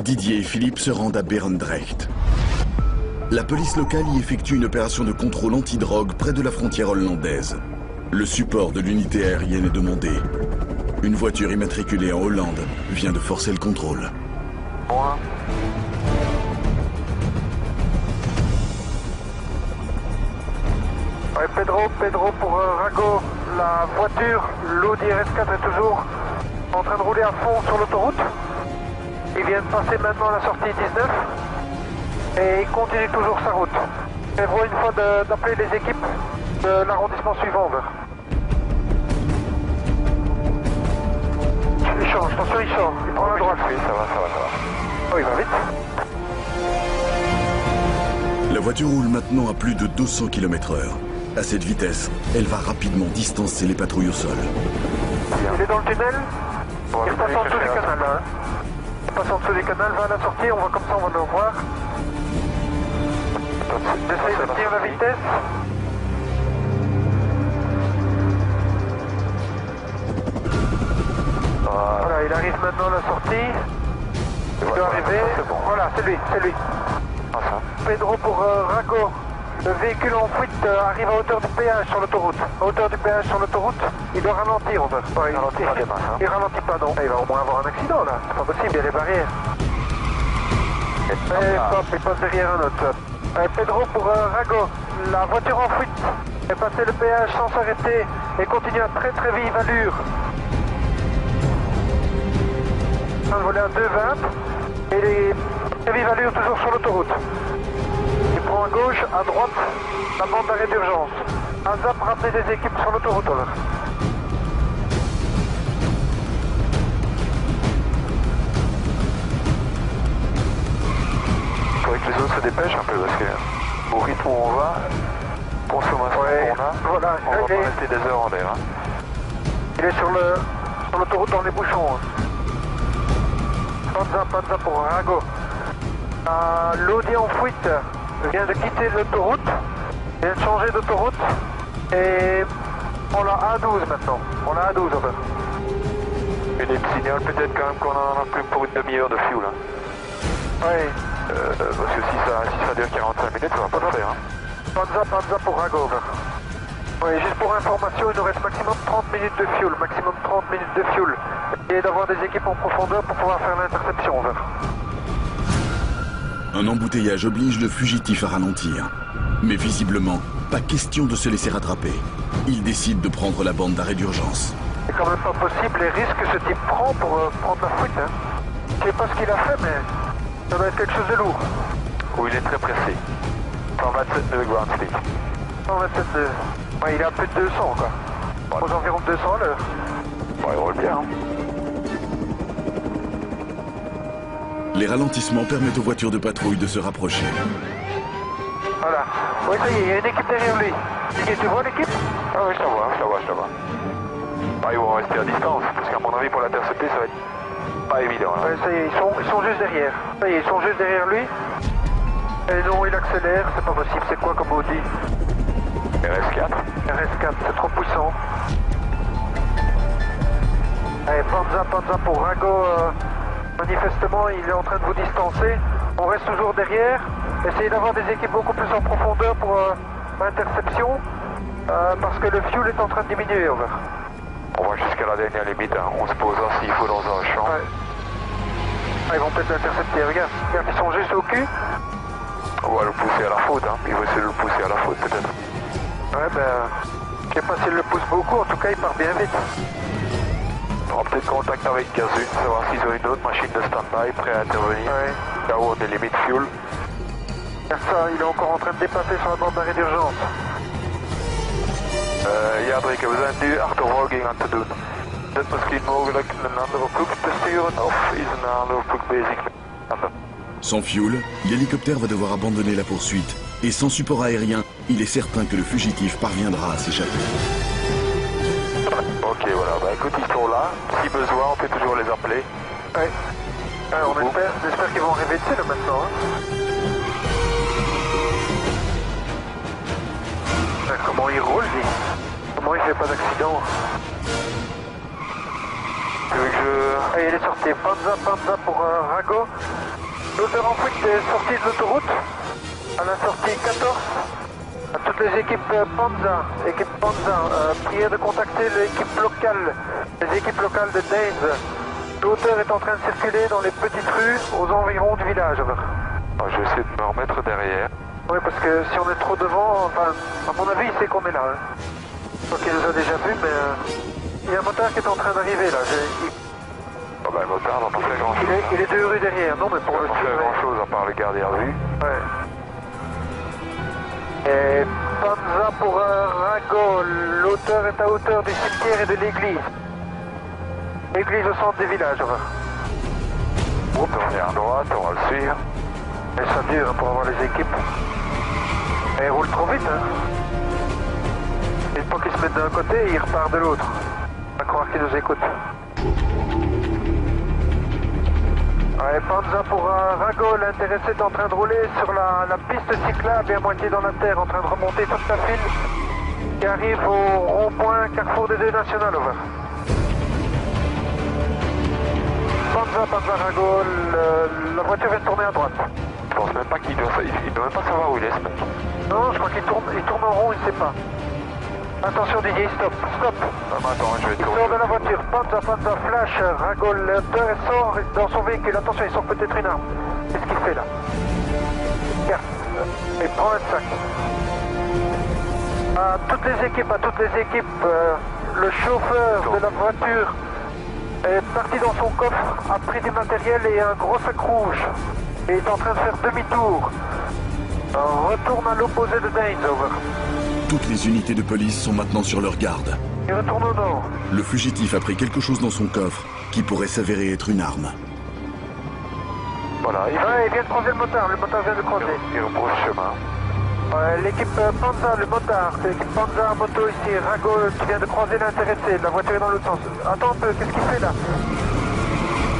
Didier et Philippe se rendent à Berendrecht. La police locale y effectue une opération de contrôle antidrogue près de la frontière hollandaise. Le support de l'unité aérienne est demandé. Une voiture immatriculée en Hollande vient de forcer le contrôle. Ouais, Pedro pour Rago, la voiture, l'Audi RS4 est toujours en train de rouler à fond sur l'autoroute. Il vient de passer maintenant à la sortie 19 et il continue toujours sa route. Prévoit une fois d'appeler les équipes de l'arrondissement suivant. Il change, attention, il change. Il prend la droite. Oui, ça va. Oh, il va vite. La voiture roule maintenant à plus de 200 km/h. À cette vitesse, elle va rapidement distancer les patrouilles au sol. Il est dans le tunnel. Il passe en dessous du canal. Hein. Il passe en dessous du canal, va à la sortie, on va comme ça, on va le voir. J'essaye de tenir la vitesse. Voilà, il arrive maintenant à la sortie. Il doit arriver. Bon. Voilà, c'est lui. Pedro pour Rago. Le véhicule en fuite arrive à hauteur du péage sur l'autoroute. À hauteur du péage sur l'autoroute, il doit ralentir. Il ralentit pas des masses. Hein. Il ralentit pas, non. Il va au moins avoir un accident là. C'est pas possible, il y a les barrières. Et hop, il passe derrière un autre. Pedro pour Rago. La voiture en fuite est passée le péage sans s'arrêter et continue à très vive allure. En train de voler à 2,20 et les très vive allure toujours sur l'autoroute. Il prend à gauche, à droite, la bande d'arrêt d'urgence. Un zap, rappeler des équipes sur l'autoroute. Il faudrait que les autres se dépêchent un peu parce que au rythme où on va, consommation qu'on a, voilà, on va pas rester des heures en l'air. Hein. Il est sur l'autoroute dans les bouchons. Hein. Panza pour Rago. L'Audi en fuite vient de quitter l'autoroute, vient de changer d'autoroute et on l'a A12 maintenant. On l'a A12 over. Et les signale peut-être quand même qu'on en a plus pour une demi-heure de fuel. Hein. Oui. Parce que si ça dure 45 minutes, ça va pas le faire. Hein. Panza pour Rago over. Oui, juste pour information, il nous reste maximum 30 minutes de fuel, maximum 30 minutes de fuel. Et d'avoir des équipes en profondeur pour pouvoir faire l'interception over. Un embouteillage oblige le fugitif à ralentir. Mais visiblement, pas question de se laisser rattraper. Il décide de prendre la bande d'arrêt d'urgence. C'est quand même pas possible les risques que ce type prend pour prendre la fuite. Hein. Je sais pas ce qu'il a fait, mais ça doit être quelque chose de lourd. Où il est très pressé. 127 nœuds ground speed. 127 nœuds. Ouais, il est à plus de 200 quoi. Voilà. Aux environs de 200 à l'heure. Bon, il roule bien. Hein. Les ralentissements permettent aux voitures de patrouille de se rapprocher. Voilà. Oui, ça y est, il y a une équipe derrière lui. Et tu vois l'équipe? Ah oui, je te vois. Ah, ils vont rester à distance, parce qu'à mon avis, pour l'intercepter, ça va être pas évident. Hein. Ouais, ça y est, ils sont juste derrière. Ça y est, ils sont juste derrière lui. Et non, il accélère, c'est pas possible. C'est quoi comme Audi? RS4. RS4, c'est trop puissant. Allez, Panza pour Rago. Manifestement, il est en train de vous distancer. On reste toujours derrière. Essayez d'avoir des équipes beaucoup plus en profondeur pour l'interception. Parce que le fuel est en train de diminuer, over. On va jusqu'à la dernière limite. Hein. On se posera s'il faut dans un champ. Ouais. Ah, ils vont peut-être l'intercepter. Regarde, ils sont juste au cul. On va le pousser à la faute. Hein. Il va essayer de le pousser à la faute, peut-être. Ouais, ben... je sais pas s'il le pousse beaucoup. En tout cas, il part bien vite. On aura peut-être contact avec Gazune, savoir s'ils ont une autre machine de stand-by prêt à intervenir. Ouais. Là où on est limite fuel. Regarde ça, il est encore en train de dépasser sur la bande d'arrêt d'urgence. Ja, Drake, we zijn nu achtervolging aan het doen. Is het misschien mogelijk een andere ploeg te sturen of is een andere ploeg bezig met Sans fuel, l'hélicoptère va devoir abandonner la poursuite. Et sans support aérien, il est certain que le fugitif parviendra à s'échapper. Ok, voilà. Bah écoute, ils sont là. Si besoin, on peut toujours les appeler. Ouais. On espère qu'ils vont arriver dessus là maintenant. Hein. Comment il roule, lui? Comment il fait pas d'accident? Tu veux que je... Allez, il est sorti. Panza pour Rago. L'auteur en fuite est sorti de l'autoroute, à la sortie 14. À toutes les équipes Panza, priez de contacter l'équipe locale, les équipes locales de Danes. L'auteur est en train de circuler dans les petites rues aux environs du village. Over. Je vais essayer de me remettre derrière. Oui, parce que si on est trop devant, enfin, à mon avis, il sait qu'on est là. Hein. Donc il nous a déjà vu, mais il y a un motard qui est en train d'arriver là. Le motard va pas faire grand chose. Il est 2 rues derrière, non mais pour le pas faire grand chose à part le garder à vue. Ouais. Et Panza pour Rago, l'auteur est à hauteur du cimetière et de l'église. Église au centre des villages, on va. On tourne à droite, on va le suivre. Et ça dure hein, pour avoir les équipes. Et il roule trop vite, hein. Une fois qu'il se met d'un côté, il repart de l'autre. À croire qu'il nous écoute. Ouais, Panza pour Rago, l'intéressé est en train de rouler sur la piste cyclable et à moitié dans la terre, en train de remonter toute la file qui arrive au rond-point Carrefour des Deux Nationales, over. Panza Rago, la voiture vient de tourner à droite. Je pense même pas qu'il doit même pas savoir où il est ce mec. Non, je crois qu'il tourne en rond, il ne sait pas. Attention Didier, stop. Attends, je vais Il tourner. sort de la voiture, Panza, flash, Rago, l'auteur sort dans son véhicule. Attention, il sort peut-être une arme. Qu'est-ce qu'il fait là? Regarde, il prend un sac. À toutes les équipes, le chauffeur de la voiture est parti dans son coffre, a pris du matériel et un gros sac rouge. Et est en train de faire demi-tour. Retourne à l'opposé de Danes, over. Toutes les unités de police sont maintenant sur leur garde. Il retourne au nord. Le fugitif a pris quelque chose dans son coffre qui pourrait s'avérer être une arme. Voilà, Il vient de croiser le motard vient de croiser. il rebrousse chemin. L'équipe Panza, le motard, c'est l'équipe Panza à moto ici, Rago qui vient de croiser l'intéressé, la voiture est dans l'autre sens. Attends un peu, qu'est-ce qu'il fait là?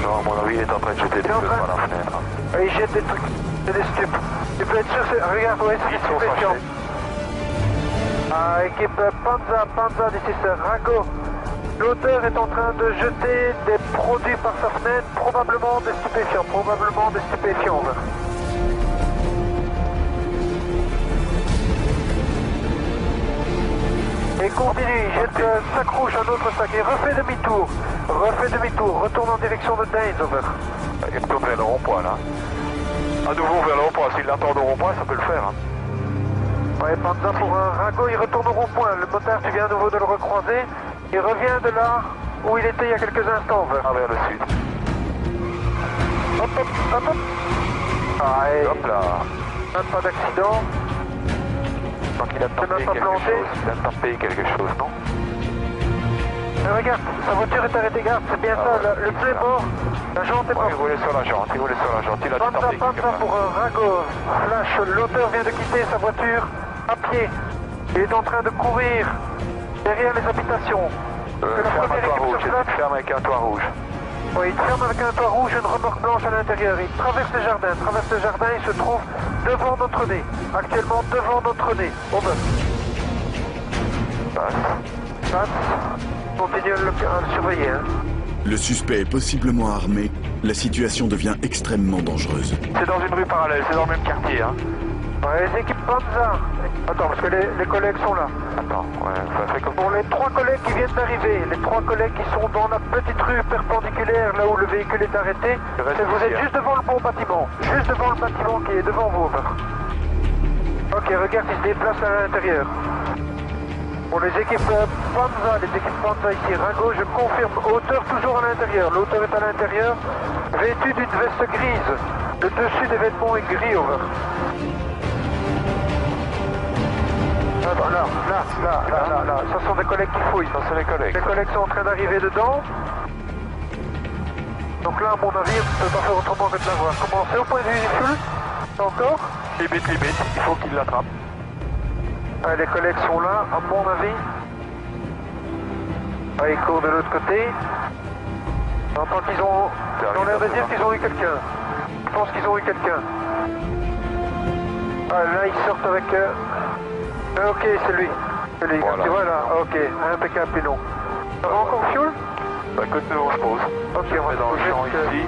Non, à mon avis, il est en train de jeter des trucs par la fenêtre. Il jette des trucs, c'est des stupes. Tu peux être sûr, regarde, ouais, c'est des stupéfiants. Équipe Panza d'ici c'est Rago. L'auteur est en train de jeter des produits par sa fenêtre, probablement des stupéfiants. Et continue, il jette un sac rouge, un autre sac, et refait demi-tour, retourne en direction de Danes, over. Il retourne vers le rond-point là. À nouveau vers le rond-point, s'il l'attend au rond-point, ça peut le faire. Hein. Ouais, Panza pour un Rago, il retourne au rond-point. Le motard, tu viens à nouveau de le recroiser. Il revient de là où il était il y a quelques instants. Vers le sud. Hop. Ah, et Hop là. même pas d'accident. Donc il a tapé quelque chose, non? Mais regarde, sa voiture est arrêtée, garde, c'est bien ça, le pneu est mort. La jante est morte. Il roulait sur la jante, il a tapé quelque Panza part. pour Rago. Flash, l'auteur vient de quitter sa voiture à pied. Il est en train de courir derrière les habitations. Ferme avec un toit rouge. Oui, il ferme avec un toit rouge et une remorque blanche à l'intérieur. Il traverse le jardin, il se trouve devant notre nez. Actuellement devant notre nez. Over. Passe. Continue à le surveiller. Hein. Le suspect est possiblement armé. La situation devient extrêmement dangereuse. C'est dans une rue parallèle, c'est dans le même quartier. Hein. Ouais, les équipes Panza. Attends, parce que les collègues sont là. Attends, ouais, ça fait comme... Pour les 3 collègues qui viennent d'arriver, les 3 collègues qui sont dans la petite rue perpendiculaire, là où le véhicule est arrêté, vous êtes juste devant le bon bâtiment. Juste devant le bâtiment qui est devant vous. Ok, regarde, il se déplace à l'intérieur. Pour les équipes Panza ici, Rago, je confirme, hauteur toujours à l'intérieur. L'auteur est à l'intérieur, vêtu d'une veste grise. Le dessus des vêtements est gris, over. Là. Ce sont des collègues qui fouillent. Ça, c'est les collègues. Les collègues sont en train d'arriver dedans. Donc là, à mon avis, on ne peut pas faire autrement que de l'avoir. Commencez au point de vue du full. Encore. Limite, il faut qu'il l'attrape. Les collègues sont là, à mon avis. Ils courent de l'autre côté. J'entends qu'ils ont l'air de dire qu'ils ont eu quelqu'un. Je pense qu'ils ont eu quelqu'un. Là, ils sortent avec... ok, c'est lui. Voilà. Tu vois là, ok, impeccable pilon. Encore fuel? Bah, côté on se pose. Ok, on va dans le champ juste, ici.